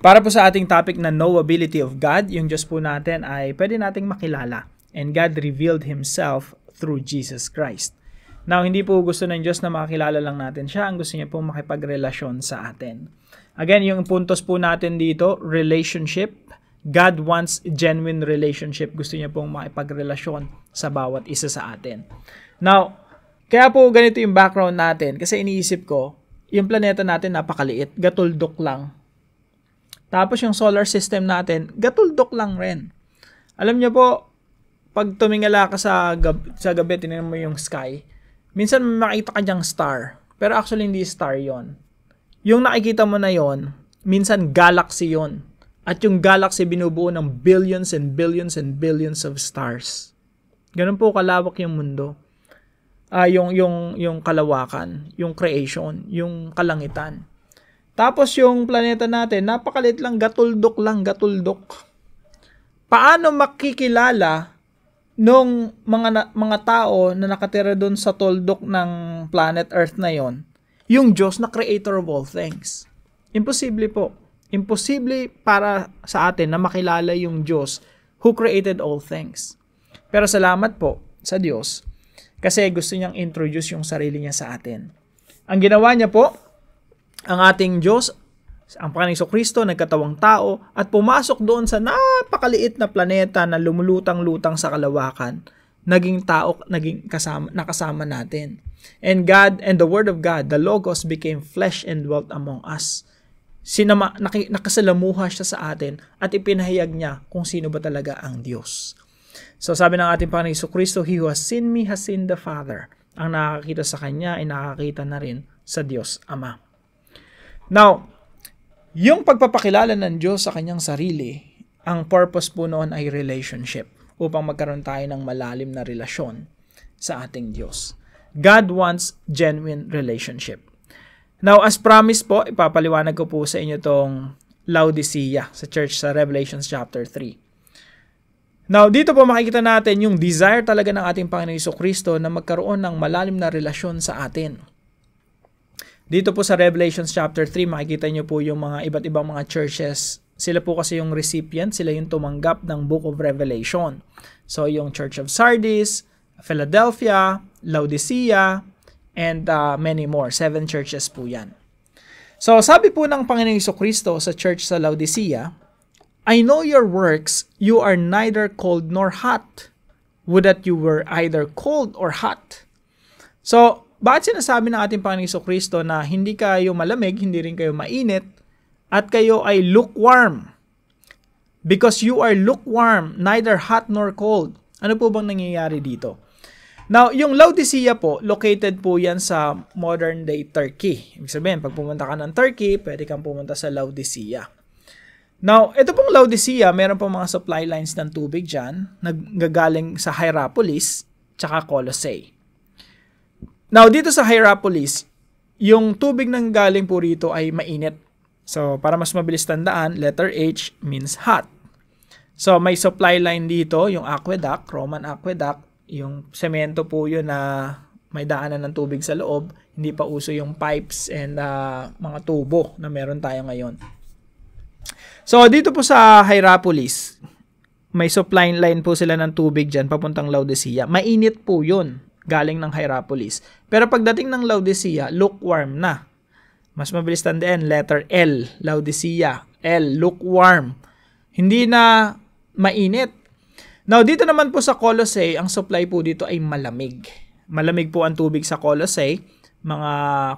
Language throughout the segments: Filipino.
Para po sa ating topic na knowability of God, yung Diyos po natin ay pwede nating makilala. And God revealed Himself through Jesus Christ. Now, hindi po gusto ng Diyos na makilala lang natin siya. Ang gusto niya po makipagrelasyon sa atin. Again, yung puntos po natin dito, relationship. God wants genuine relationship. Gusto niya pong makipagrelasyon sa bawat isa sa atin. Now, kaya po ganito yung background natin. Kasi iniisip ko, yung planeta natin napakaliit. Gatuldok lang. Tapos yung solar system natin, gatuldok lang rin. Alam niyo po, pag tumingala ka sa gabi, tinignan mo yung sky, minsan makita ka dyang star. Pero actually, hindi star yon. Yung nakikita mo na yon, minsan galaxy yon. At yung galaxy binubuo ng billions and billions and billions of stars. Ganun po kalawak yung mundo. Yung kalawakan, yung creation, yung kalangitan. Tapos yung planeta natin, napakalit lang, gatuldok lang, gatuldok. Paano makikilala nung mga tao na nakatira doon sa tuldok ng planet Earth na yon, yung Diyos na creator of all things? Imposible po. Imposible para sa atin na makilala yung Diyos who created all things. Pero salamat po sa Diyos kasi gusto niyang introduce yung sarili niya sa atin. Ang ginawa niya po, ang ating Diyos, ang Panginoong Jesucristo, nagkatawang tao at pumasok doon sa napakaliit na planeta na lumulutang-lutang sa kalawakan. Naging tao, nakasama natin. And God and the Word of God, the Logos, became flesh and dwelt among us. Nakasalamuha siya sa atin at ipinahayag niya kung sino ba talaga ang Diyos. So sabi ng ating Panginoong Jesucristo, He who has seen me has seen the Father. Ang nakakita sa Kanya ay nakakita na rin sa Diyos Ama. Now, yung pagpapakilala ng Diyos sa kanyang sarili, ang purpose po noon ay relationship upang magkaroon tayo ng malalim na relasyon sa ating Diyos. God wants genuine relationship. Now, as promised po, ipapaliwanag ko po sa inyo itong Laodicea sa church sa Revelation chapter 3. Now, dito po makikita natin yung desire talaga ng ating Panginoong Jesucristo na magkaroon ng malalim na relasyon sa atin. Dito po sa Revelation chapter 3, makikita nyo po yung mga iba't ibang mga churches. Sila po kasi yung recipient, sila yung tumanggap ng Book of Revelation. So, yung Church of Sardis, Philadelphia, Laodicea, and many more. 7 churches po yan. So, sabi po ng Panginoong Jesucristo sa church sa Laodicea, I know your works, you are neither cold nor hot. Would that you were either cold or hot. So, bakit sinasabi ng ating Panginoong Jesucristo na hindi kayo malamig, hindi rin kayo mainit, at kayo ay lukewarm? Because you are lukewarm, neither hot nor cold. Ano po bang nangyayari dito? Now, yung Laodicea po, located po yan sa modern day Turkey. Ibig sabihin, pag pumunta ka ng Turkey, pwede kang pumunta sa Laodicea. Now, ito pong Laodicea, meron pong mga supply lines ng tubig dyan, naggagaling sa Hierapolis, tsaka Colossae. Now, dito sa Hierapolis, yung tubig nang galing po rito ay mainit. So, para mas mabilis tandaan, letter H means hot. So, may supply line dito, yung aqueduct, Roman aqueduct, yung semento po yun na may daanan ng tubig sa loob. Hindi pa uso yung pipes and mga tubo na meron tayo ngayon. So, dito po sa Hierapolis, may supply line po sila ng tubig dyan, papuntang Laodicea. Mainit po yun. Galing ng Hierapolis. Pero pagdating ng Laodicea, lukewarm na. Mas mabilis tandaan, letter L, Laodicea, L, lukewarm. Hindi na mainit. Now, dito naman po sa Colossae, ang supply po dito ay malamig. Malamig po ang tubig sa Colossae. Mga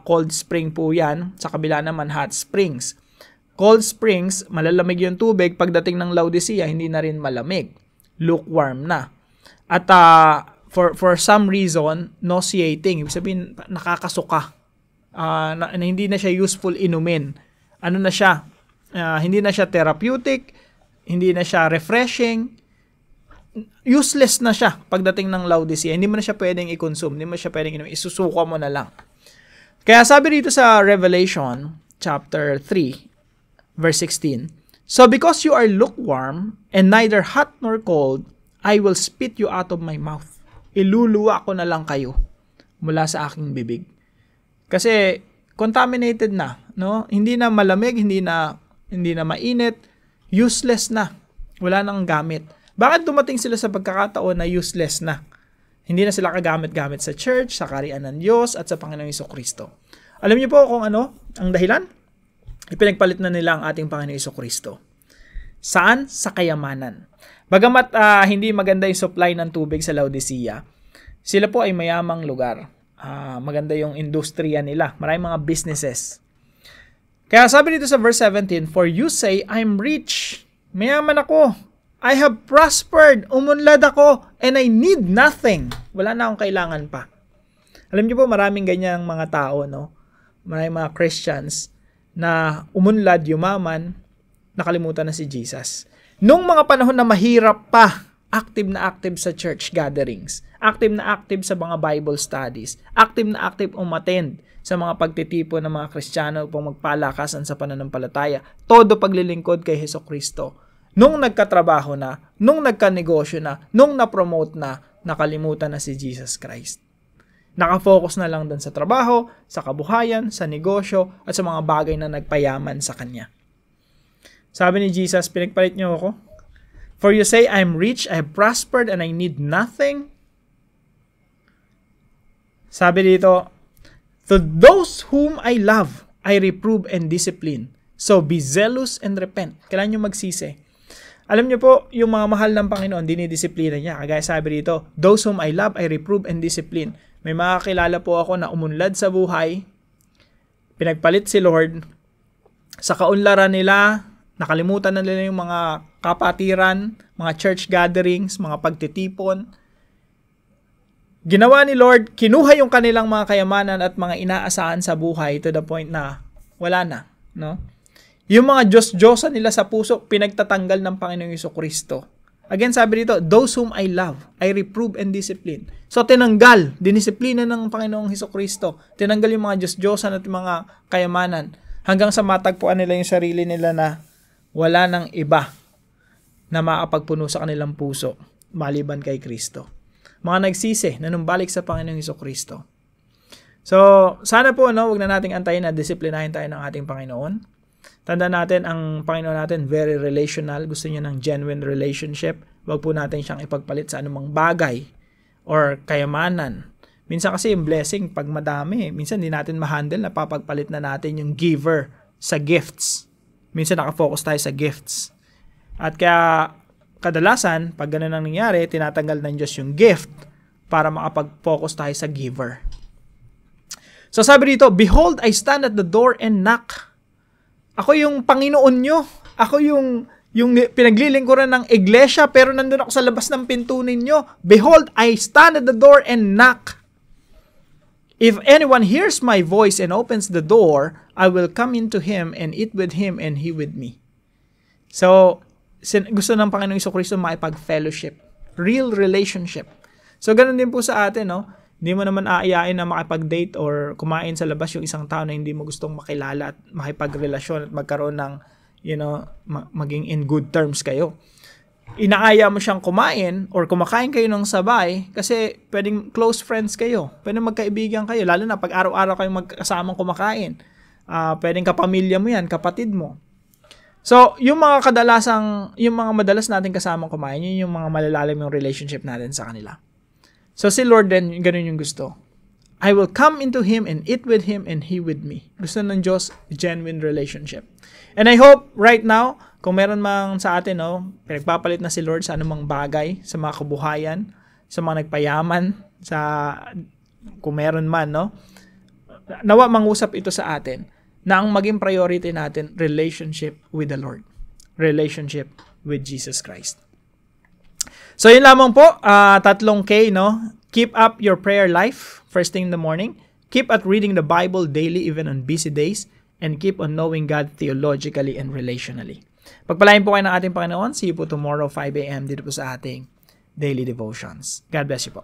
cold spring po yan. Sa kabila naman, hot springs. Cold springs, malalamig yung tubig. Pagdating ng Laodicea, hindi na rin malamig. Lukewarm na. At for some reason, nauseating. Ibig sabihin, nakakasuka. Na hindi na siya useful inumin. Ano na siya? Hindi na siya therapeutic. Hindi na siya refreshing. Useless na siya pagdating ng Laodicea. Hindi mo na siya pwedeng i-consume. Hindi mo siya pwedeng inumin. Isusuka mo na lang. Kaya sabi dito sa Revelation chapter 3, verse 16, So because you are lukewarm and neither hot nor cold, I will spit you out of my mouth. Iluluwa ko na lang kayo mula sa aking bibig. Kasi contaminated na, no? Hindi na malamig, hindi na hindi na mainit, useless na. Wala nang gamit. Bakit dumating sila sa pagkakataon na useless na? Hindi na sila kagamit-gamit sa church, sa kaharian ng Diyos, at sa Panginoong Jesucristo. Alam niyo po kung ano ang dahilan? Ipinagpalit na nila ang ating Panginoong Jesucristo. Saan? Sa kayamanan. Bagamat hindi maganda yung supply ng tubig sa Laodicea, sila po ay mayamang lugar. Maganda yung industriya nila. Maraming mga businesses. Kaya sabi dito sa verse 17, "For you say, I'm rich. Mayaman ako. I have prospered. Umunlad ako. And I need nothing." Wala na akong kailangan pa. Alam niyo po, maraming ganyang mga tao, no? Maraming mga Christians na umunlad, yumaman, nakalimutan na si Jesus. Nung mga panahon na mahirap pa, active na active sa church gatherings, active na active sa mga Bible studies, active na active umattend sa mga pagtitipon ng mga Kristiyano upang magpalakasan sa pananampalataya, todo paglilingkod kay Jesucristo. Nung nagkatrabaho na, nung nagkanegosyo na, nung na-promote na, nakalimutan na si Jesus Christ. Nakafocus na lang dun sa trabaho, sa kabuhayan, sa negosyo, at sa mga bagay na nagpayaman sa kanya. Sabi ni Jesus, pinagpalit niyo ako? "For you say, I'm rich, I have prospered, and I need nothing." Sabi dito, "To those whom I love, I reprove and discipline. So be zealous and repent." Kailangan nyo magsisi. Alam nyo po, yung mga mahal ng Panginoon, dinidisiplina niya. Kagaya sabi dito, "Those whom I love, I reprove and discipline." May mga kilala po ako na umunlad sa buhay, pinagpalit si Lord, sa kaunlaran nila, nakalimutan na nila yung mga kapatiran, mga church gatherings, mga pagtitipon. Ginawa ni Lord, kinuha yung kanilang mga kayamanan at mga inaasahan sa buhay to the point na wala na, no? Yung mga Diyos-Diyosan nila sa puso, pinagtatanggal ng Panginoong Jesucristo. Again, sabi dito, "Those whom I love, I reprove and discipline." So, tinanggal, dinisiplina ng Panginoong Jesucristo. Tinanggal yung mga Diyos-Diyosan at mga kayamanan hanggang sa matagpuan nila yung sarili nila na wala nang iba na makapagpuno sa kanilang puso maliban kay Kristo. Mga nagsisi, nanumbalik sa Panginoong Jesucristo. So, sana po, no, wag na nating antayin na disiplinahin tayo ng ating Panginoon. Tandaan natin, ang Panginoon natin, very relational. Gusto niya ng genuine relationship. Wag po natin siyang ipagpalit sa anumang bagay or kayamanan. Minsan kasi yung blessing, pag madami, minsan hindi natin ma-handle, napapagpalit na natin yung giver sa gifts. Minsan nakafocus tayo sa gifts. At kaya kadalasan, pag ganun ang nangyari, tinatanggal ng Diyos yung gift para makapag-focus tayo sa giver. So sabi dito, "Behold, I stand at the door and knock." Ako yung Panginoon nyo. Ako yung pinaglilingkuran ng iglesia, pero nandun ako sa labas ng pinto ninyo. "Behold, I stand at the door and knock. If anyone hears my voice and opens the door, I will come into him and eat with him and he with me." So, gusto ng Panginoong Jesucristo makipag-fellowship. Real relationship. So, ganun din po sa atin, no? Hindi mo naman aayain na makipag-date or kumain sa labas yung isang tao na hindi mo gustong makilala at makipagrelasyon at magkaroon ng, maging in good terms kayo. Inaaya mo siyang kumain or kumakain kayo ng sabay kasi pwedeng close friends kayo. Pwedeng magkaibigan kayo, lalo na pag araw-araw kayong magkasamang kumakain. Pwedeng kapamilya mo yan, kapatid mo. So, yung mga madalas natin kasamang kumain, yun yung mga malalalim yung relationship natin sa kanila. So, si Lord din, ganun yung gusto. "I will come into him and eat with him and he with me." Gusto ng Diyos, genuine relationship. And I hope right now, kung meron mang sa atin, no, pinagpapalit na si Lord sa anumang bagay, sa mga kabuhayan, sa mga nagpayaman, kung meron man, no, nawa mangusap ito sa atin na ang maging priority natin, relationship with the Lord. Relationship with Jesus Christ. So, yun lamang po, 3K, no? Keep up your prayer life first thing in the morning. Keep at reading the Bible daily even on busy days. And keep on knowing God theologically and relationally. Pagpalain po kayo ng ating Panginoon. See you po tomorrow, 5 a.m. dito po sa ating Daily Devotions. God bless you po.